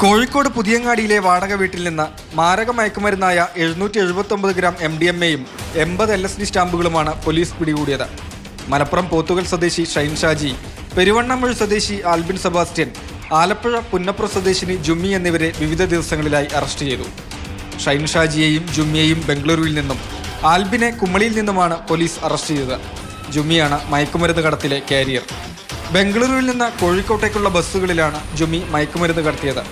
കോഴിക്കോട് പുതിയങ്ങാടിയിലെ വാടക വീട്ടിൽ നിന്ന് മാരക മയക്കുമരുന്നായ 779 ഗ്രാം MDMA-യും 80 LSD സ്റ്റാമ്പുകളുമാണ് പോലീസ് പിടികൂടിയത്. മലപ്പുറം പോത്തുകൽ സ്വദേശി ഷൈൻ ഷാജി, പെരുവണ്ണമൂഴ് സ്വദേശി ആൽബിൻ സെബാസ്റ്റ്യൻ, ആലപ്പുഴ പുന്നപ്ര സ്വദേശിനി ജുമ്മി എന്നിവരെ വിവിധ ദിവസങ്ങളിലായി അറസ്റ്റ് ചെയ്തു. ഷൈൻ ഷാജിയെയും ജുമ്മിയെയും ബംഗളൂരുവിൽ നിന്നും ആൽബിനെ കുമ്മളിയിൽ നിന്നുമാണ് പോലീസ് അറസ്റ്റ് ചെയ്തത്. ജുമ്മിയാണ് മയക്കുമരുന്ന് കടത്തിലെ കാരിയർ. ബംഗളൂരുവിൽ നിന്ന് കോഴിക്കോട്ടേക്കുള്ള ബസ്സുകളിലാണ് ജുമ്മി മയക്കുമരുന്ന് കടത്തിയത്.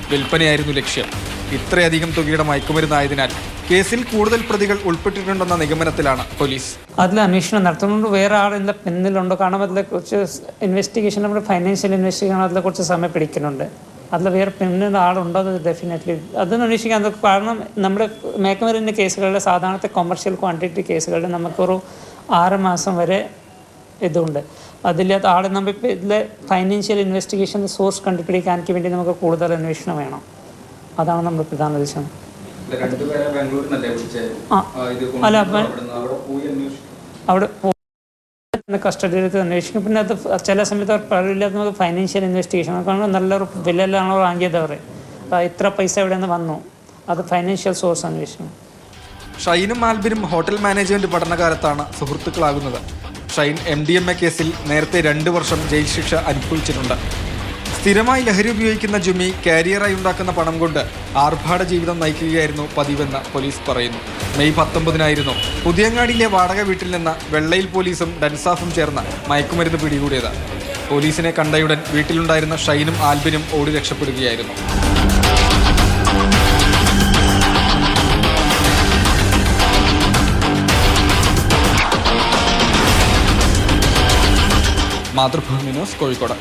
വിൽപ്പനയായിരുന്നു ലക്ഷ്യം. ഇത്രയധികം തുകയുടെ മയക്കുമരുന്നായതിനാൽ കേസിൽ കൂടുതൽ പ്രതികൾ ഉൾപ്പെട്ടിട്ടുണ്ടെന്ന നിഗമനത്തിലാണ് പോലീസ്. അതിൽ അന്വേഷണം നടത്തുന്നുണ്ട്. വേറെ ആളിൻ്റെ പിന്നിലുണ്ടോ കാരണം അതിനെക്കുറിച്ച് ഇൻവെസ്റ്റിഗേഷൻ, നമ്മുടെ ഫൈനാൻഷ്യൽ ഇൻവെസ്റ്റിഗേഷൻ അതിനെ കുറച്ച് സമയം പിടിക്കുന്നുണ്ട്. അതിൽ വേറെ പിന്നിൽ ആളുണ്ടോ അത് ഡെഫിനറ്റ്ലി അതൊന്നും അന്വേഷിക്കാൻ. കാരണം നമ്മുടെ മയക്കുമരുന്ന് കേസുകളിലെ സാധാരണത്തെ കൊമേഴ്ഷ്യൽ ക്വാണ്ടിറ്റി കേസുകളിൽ നമുക്കൊരു 6 മാസം വരെ ഇതുണ്ട്. അതില്ലാത്ത ആൾ നമ്മളിപ്പോൾ ഇതിലെ ഫൈനാൻഷ്യൽ ഇൻവെസ്റ്റിഗേഷൻ സോഴ്സ് കണ്ടുപിടിക്കാനൊക്കെ വേണ്ടി നമുക്ക് കൂടുതൽ അന്വേഷണം വേണം. അതാണ് നമ്മുടെ പ്രധാന ഉദ്ദേശം. അല്ല അവിടെ കസ്റ്റഡിയിലെടുത്ത് അന്വേഷിക്കും. പിന്നെ അത് ചില സമയത്ത് അവർ പറയില്ലാത്ത നമുക്ക് ഫൈനാൻഷ്യൽ ഇൻവെസ്റ്റിഗേഷൻ കാരണം നല്ലൊരു വിലയിലാണോ വാങ്ങിയത്, അവർ ഇത്ര പൈസ എവിടെ നിന്ന് വന്നു, അത് ഫൈനാൻഷ്യൽ സോഴ്സ് അന്വേഷിക്കും. ഷൈനും ആൽബിനും ഹോട്ടൽ മാനേജ്മെന്റ് പഠനകാലത്താണ് സുഹൃത്തുക്കളാകുന്നത്. ഷൈൻ MDMA കേസിൽ നേരത്തെ 2 വർഷം ജയിൽ ശിക്ഷ അനുഭവിച്ചിട്ടുണ്ട്. സ്ഥിരമായി ലഹരി ഉപയോഗിക്കുന്ന ജുമ്മി കാരിയറായി ഉണ്ടാക്കുന്ന പണം കൊണ്ട് ആർഭാട ജീവിതം നയിക്കുകയായിരുന്നു പതിവെന്ന് പോലീസ് പറയുന്നു. മെയ് 19-നായിരുന്നു പുതിയങ്ങാടിയിലെ വാടക വീട്ടിൽ നിന്ന് വെള്ളയിൽ പോലീസും ഡൻസാഫും ചേർന്ന് മയക്കുമരുന്ന് പിടികൂടിയത്. പോലീസിനെ കണ്ടയുടൻ വീട്ടിലുണ്ടായിരുന്ന ഷൈനും ആൽബിനും ഓടി രക്ഷപ്പെടുകയായിരുന്നു. മാതൃഭൂമി ന്യൂസ്, കോഴിക്കോട്.